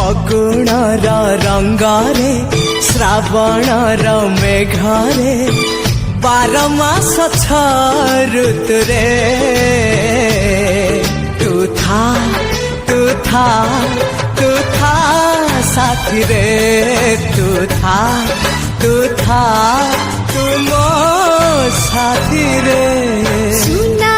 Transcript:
ଫଗୁଣର ରଙ୍ଗରେ ଶ୍ରାବଣର ମେଘରେ 12 ମାସ 6 ଋତୁରେ ତୁ ଥା ସାଥିରେ ତୁ ଥା ତୁ ମୋ ସାଥିରେ। ସୁନା